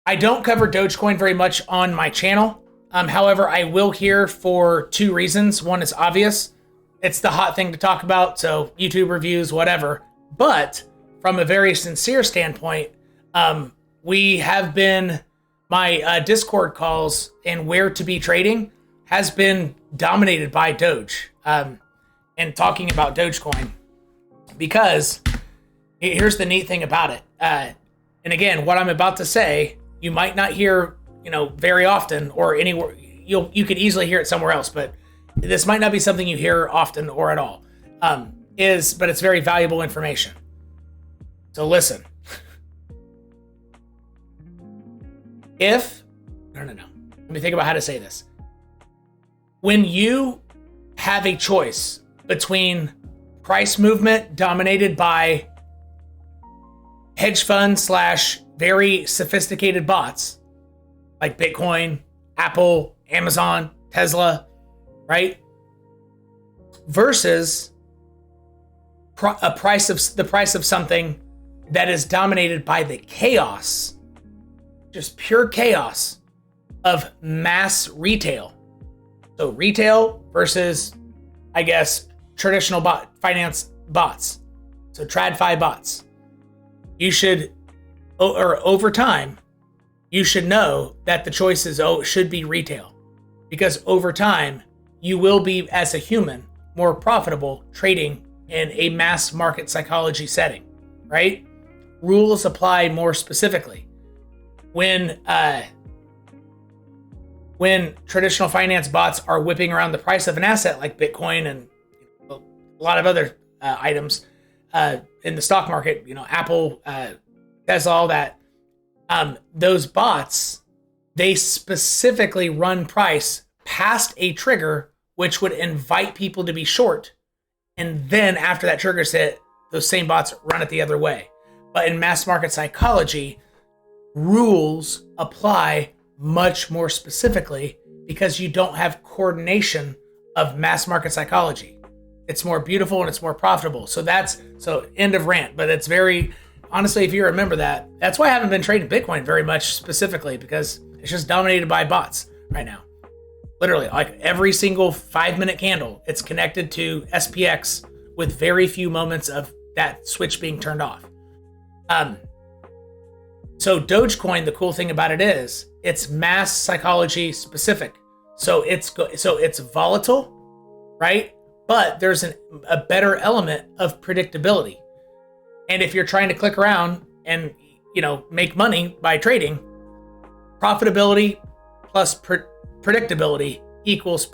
I don't cover Dogecoin very much on my channel. However, I will here for two reasons. One is obvious. It's the hot thing to talk about, so YouTube reviews, whatever. But from a very sincere standpoint, we have been, my Discord calls and where to be trading has been dominated by Doge and talking about Dogecoin. Because here's the neat thing about it. And again, what I'm about to say, you might not hear, very often or anywhere. You could easily hear it somewhere else, but this might not be something you hear often or at all. But it's very valuable information. So listen. No. Let me think about how to say this. When you have a choice between price movement dominated by hedge funds / very sophisticated bots like Bitcoin, Apple, Amazon, Tesla, right? Versus the price of something that is dominated by the chaos, just pure chaos of mass retail. So retail versus, I guess, traditional finance bots. So TradFi bots. You should, or over time, you should know that the choices should be retail, because over time you will be, as a human, more profitable trading in a mass market psychology setting, right? Rules apply more specifically. When traditional finance bots are whipping around the price of an asset like Bitcoin and a lot of other items in the stock market, Apple, Tesla, all that, those bots, they specifically run price past a trigger, which would invite people to be short. And then after that trigger's hit, those same bots run it the other way. But in mass market psychology, rules apply much more specifically because you don't have coordination of mass market psychology. It's more beautiful and it's more profitable. So end of rant, but it's very, honestly, if you remember that's why I haven't been trading Bitcoin very much specifically, because it's just dominated by bots right now. Literally, like every single 5-minute candle, it's connected to SPX with very few moments of that switch being turned off. So Dogecoin, the cool thing about it is it's mass psychology specific. So it's volatile, right? But there's a better element of predictability. And if you're trying to click around and make money by trading, profitability plus predictability equals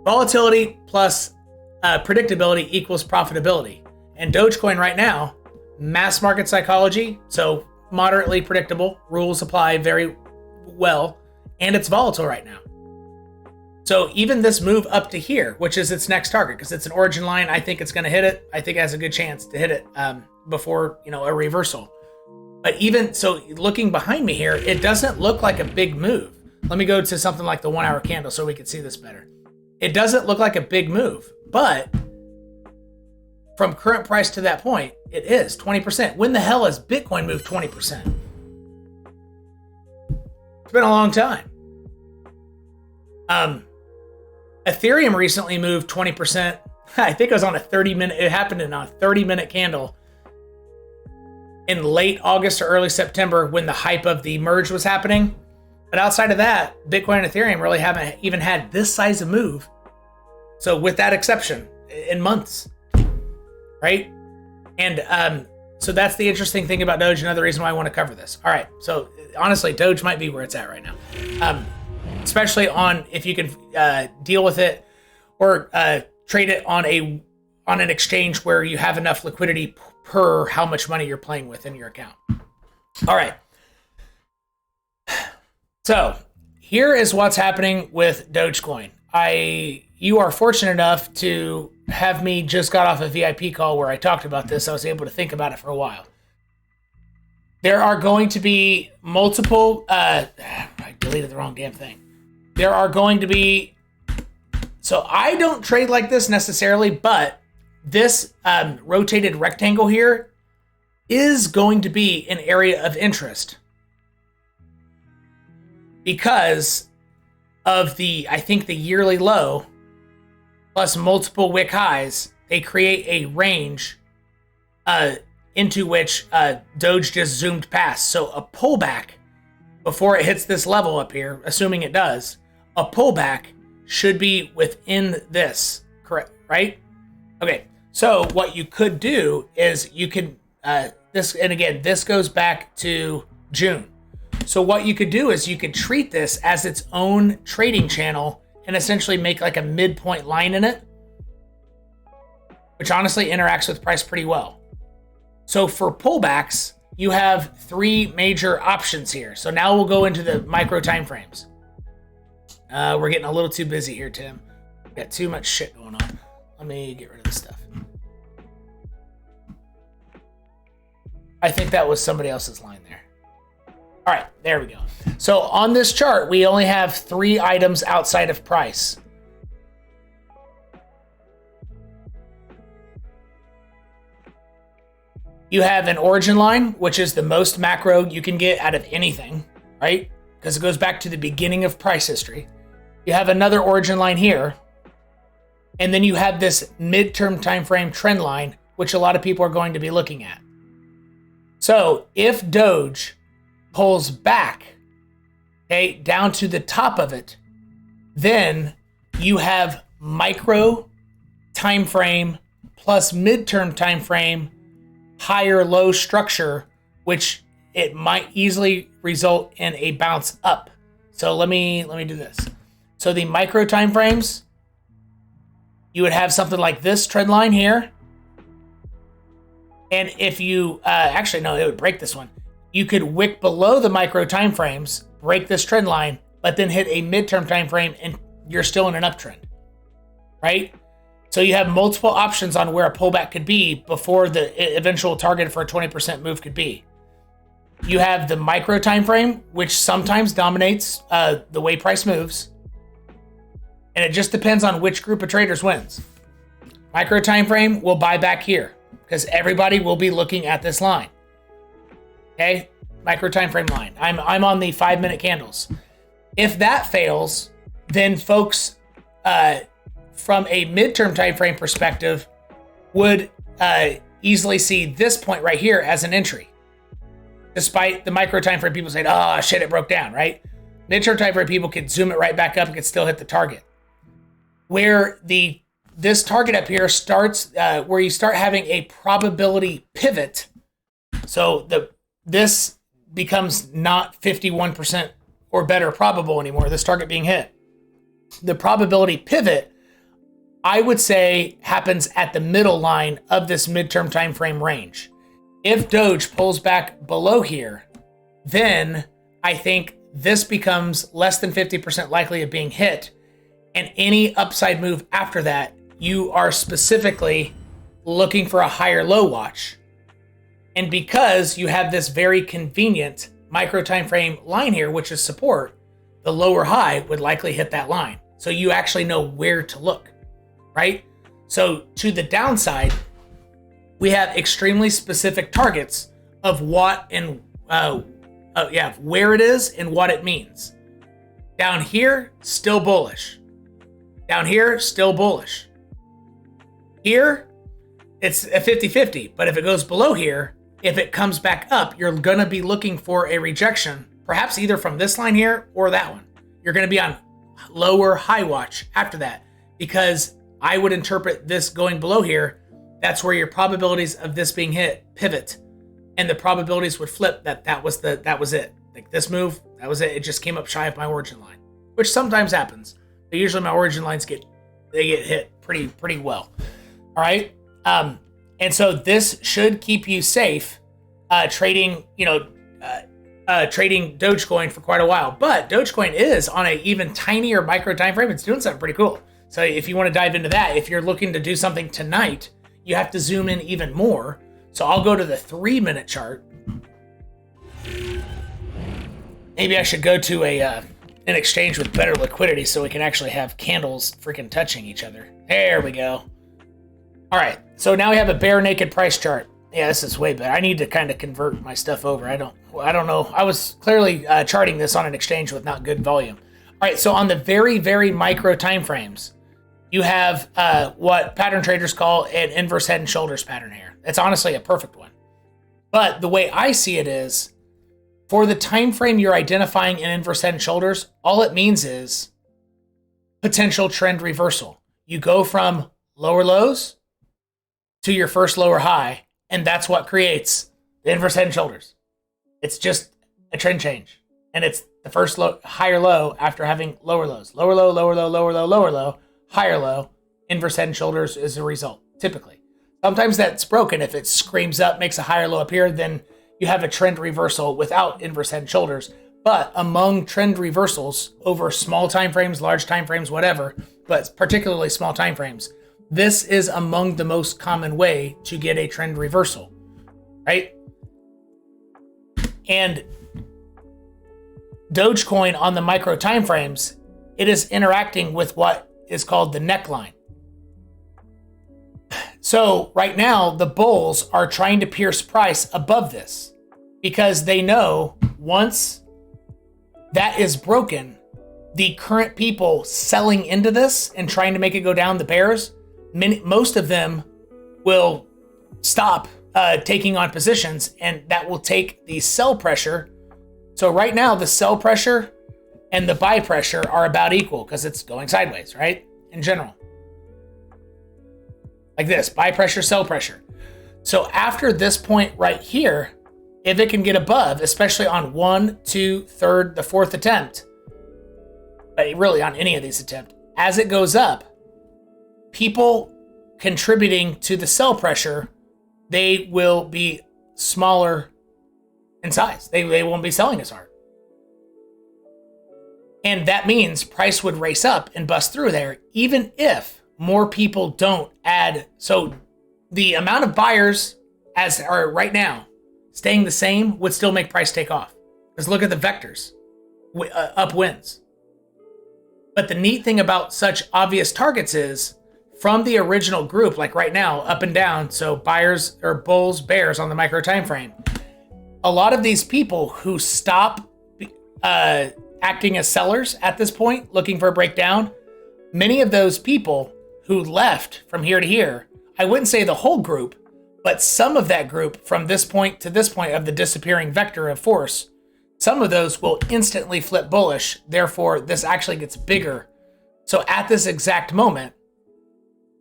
volatility plus predictability equals profitability. And Dogecoin right now, mass market psychology, so moderately predictable, rules apply very well, and it's volatile right now. So even this move up to here, which is its next target, because it's an origin line, I think it's going to hit it. I think it has a good chance to hit it before a reversal. But even so, looking behind me here, it doesn't look like a big move. Let me go to something like the 1-hour candle so we can see this better. It doesn't look like a big move, but from current price to that point, it is 20%. When the hell has Bitcoin moved 20%? It's been a long time. Ethereum recently moved 20%. I think it was on a 30-minute, it happened in a 30-minute candle in late August or early September when the hype of the merge was happening. But outside of that, Bitcoin and Ethereum really haven't even had this size of move. So with that exception, in months, right? And so that's the interesting thing about Doge, another reason why I want to cover this. All right, so honestly, Doge might be where it's at right now. Especially on if you can deal with it or trade it on an exchange where you have enough liquidity per how much money you're playing with in your account. All right. So here is what's happening with Dogecoin. You are fortunate enough to have me just got off a VIP call where I talked about this. I was able to think about it for a while. There are going to be multiple, I deleted the wrong damn thing. There are going to be, so I don't trade like this necessarily, but this rotated rectangle here is going to be an area of interest. because of I think the yearly low plus multiple wick highs, they create a range into which Doge just zoomed past. So a pullback before it hits this level up here, assuming it does, a pullback should be within this, correct? Right? Okay. So what you could do is you can this, and again, this goes back to June. So what you could do is you could treat this as its own trading channel and essentially make like a midpoint line in it, which honestly interacts with price pretty well. So for pullbacks, you have three major options here. So now we'll go into the micro time frames. We're getting a little too busy here, Tim. Got too much shit going on. Let me get rid of this stuff. I think that was somebody else's line there. All right, there we go. So on this chart, we only have three items outside of price. You have an origin line, which is the most macro you can get out of anything, right? Because it goes back to the beginning of price history. You have another origin line here. And then you have this midterm time frame trend line, which a lot of people are going to be looking at. So if Doge pulls back, okay, down to the top of it, then you have micro time frame plus midterm time frame higher low structure, which it might easily result in a bounce up. So let me do this. So the micro time frames, you would have something like this trend line here. And if you, actually, no, it would break this one. You could wick below the micro time frames, break this trend line, but then hit a midterm time frame and you're still in an uptrend, right? So you have multiple options on where a pullback could be before the eventual target for a 20% move could be. You have the micro time frame, which sometimes dominates the way price moves. And it just depends on which group of traders wins. Micro time frame will buy back here because everybody will be looking at this line. Okay, micro time frame line. I'm on the 5-minute candles. If that fails, then folks from a midterm time frame perspective would easily see this point right here as an entry. Despite the micro time frame people saying, "Oh shit, it broke down," right? Midterm time frame people could zoom it right back up and could still hit the target. Where this target up here starts, where you start having a probability pivot. So this becomes not 51% or better probable anymore, this target being hit. The probability pivot, I would say, happens at the middle line of this midterm time frame range. If Doge pulls back below here, then I think this becomes less than 50% likely of being hit. And any upside move after that, you are specifically looking for a higher low watch. And because you have this very convenient micro time frame line here, which is support, the lower high would likely hit that line. So you actually know where to look, right? So to the downside, we have extremely specific targets of what and where it is and what it means. Down here, still bullish. Down here, still bullish. Here, it's a 50-50, but if it goes below here, if it comes back up, you're gonna be looking for a rejection, perhaps either from this line here or that one. You're gonna be on lower high watch after that, because I would interpret this going below here, that's where your probabilities of this being hit pivot, and the probabilities would flip that was it. Like this move, that was it. It just came up shy of my origin line, which sometimes happens. But usually my origin lines get hit pretty well. All right. And so this should keep you safe trading, trading Dogecoin for quite a while. But Dogecoin is on an even tinier micro time frame. It's doing something pretty cool. So if you want to dive into that, if you're looking to do something tonight, you have to zoom in even more. So I'll go to the 3-minute chart. Maybe I should go to an exchange with better liquidity so we can actually have candles freaking touching each other. There we go. All right, so now we have a bare naked price chart. Yeah, this is way better. I need to kind of convert my stuff over. I don't I don't know. I was clearly charting this on an exchange with not good volume. All right, so on the very, very micro time frames, you have what pattern traders call an inverse head and shoulders pattern here. It's honestly a perfect one. But the way I see it is, for the time frame you're identifying an inverse head and shoulders, all it means is potential trend reversal. You go from lower lows to your first lower high, and that's what creates the inverse head and shoulders. It's just a trend change, and it's the first higher low after having lower lows. Lower low, lower low, lower low, lower low, higher low, inverse head and shoulders is the result, typically. Sometimes that's broken. If it screams up, makes a higher low appear, then you have a trend reversal without inverse head and shoulders. But among trend reversals over small time frames, large time frames, whatever, but particularly small time frames, this is among the most common way to get a trend reversal, right? And Dogecoin on the micro time frames, it is interacting with what is called the neckline. So right now, the bulls are trying to pierce price above this because they know once that is broken, the current people selling into this and trying to make it go down, the bears, most of them will stop taking on positions, and that will take the sell pressure. So right now, the sell pressure and the buy pressure are about equal because it's going sideways, right? In general. Like this, buy pressure, sell pressure. So after this point right here, if it can get above, especially on 1, 2, 3rd, the 4th attempt, but really on any of these attempts, as it goes up, people contributing to the sell pressure, they will be smaller in size. They won't be selling as hard. And that means price would race up and bust through there, even if more people don't add. So the amount of buyers as are right now staying the same would still make price take off. Because look at the vectors, up wins. But the neat thing about such obvious targets is from the original group, like right now, up and down, so buyers or bulls, bears on the micro time frame, a lot of these people who stop acting as sellers at this point, looking for a breakdown, many of those people who left from here to here, I wouldn't say the whole group, but some of that group from this point to this point of the disappearing vector of force, some of those will instantly flip bullish. Therefore, this actually gets bigger. So at this exact moment,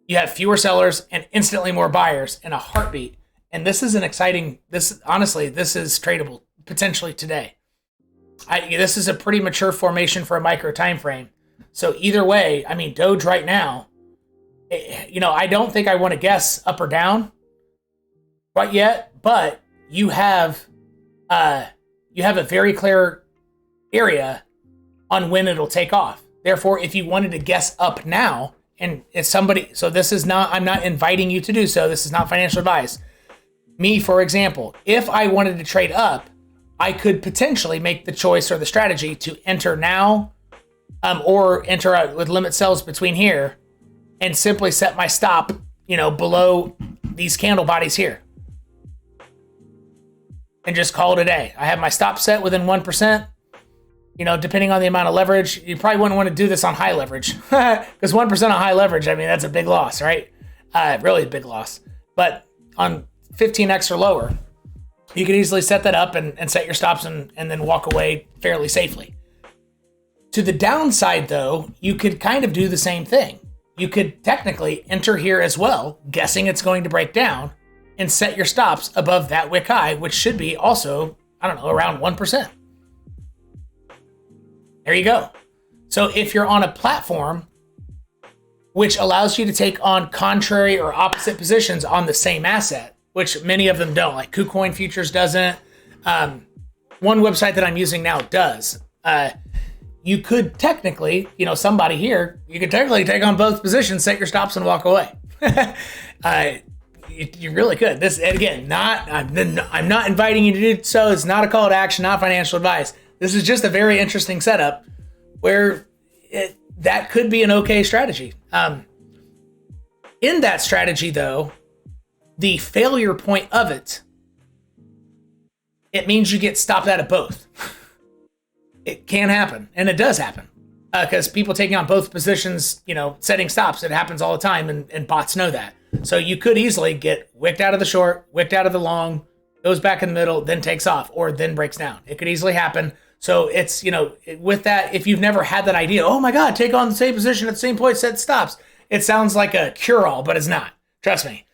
you have fewer sellers and instantly more buyers in a heartbeat. And this is an exciting, honestly, this is tradable potentially today. This is a pretty mature formation for a micro time frame. So either way, I mean, Doge right now, I don't think I want to guess up or down quite yet, but you have a very clear area on when it'll take off. Therefore, if you wanted to guess up now, and if somebody, so this is not, I'm not inviting you to do so. This is not financial advice. Me, for example, if I wanted to trade up, I could potentially make the choice or the strategy to enter now, or enter out with limit sells between here, and simply set my stop, below these candle bodies here, and just call it a day. I have my stop set within 1%. Depending on the amount of leverage, you probably wouldn't want to do this on high leverage because 1% on high leverage, I mean, that's a big loss, right? Really a big loss. But on 15x or lower, you can easily set that up and set your stops and then walk away fairly safely. To the downside, though, you could kind of do the same thing. You could technically enter here as well, guessing it's going to break down, and set your stops above that wick high, which should be also, around 1%. There you go. So if you're on a platform which allows you to take on contrary or opposite positions on the same asset, which many of them don't, like KuCoin Futures doesn't. One website that I'm using now does. You could technically, somebody here, you could technically take on both positions, set your stops, and walk away. You really could. This, again, I'm not inviting you to do so. It's not a call to action, not financial advice. This is just a very interesting setup where that could be an okay strategy. In that strategy, though, the failure point of it it means you get stopped out of both. It can happen, and it does happen, because people taking on both positions, setting stops, it happens all the time, and bots know that. So you could easily get wicked out of the short, wicked out of the long, goes back in the middle, then takes off, or then breaks down. It could easily happen. So it's, with that, if you've never had that idea, oh my God, take on the same position at the same point, set stops. It sounds like a cure-all, but it's not. Trust me.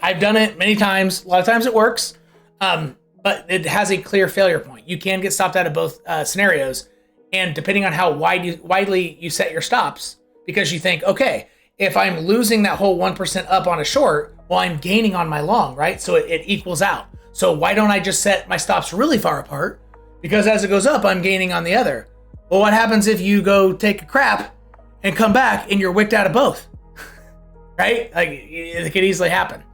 I've done it many times. A lot of times it works, but it has a clear failure point. You can get stopped out of both scenarios, and depending on how widely you set your stops, because you think, okay, if I'm losing that whole 1% up on a short, well, I'm gaining on my long, right? So it equals out. So why don't I just set my stops really far apart? Because as it goes up, I'm gaining on the other. Well, what happens if you go take a crap and come back and you're wicked out of both? Right? It could easily happen.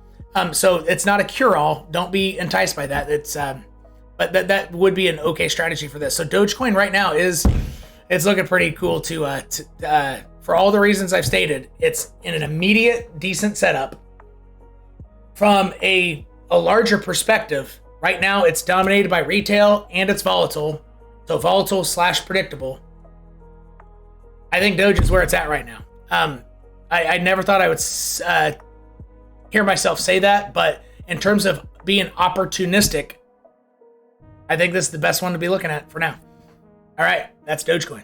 So it's not a cure-all. Don't be enticed by that. It's but that would be an okay strategy for this. So Dogecoin right now it's looking pretty cool for all the reasons I've stated. It's in an immediate, decent setup. From a larger perspective, right now it's dominated by retail and it's volatile. So volatile / predictable. I think Doge is where it's at right now. I never thought I would hear myself say that, but in terms of being opportunistic, I think this is the best one to be looking at for now. All right, that's Dogecoin.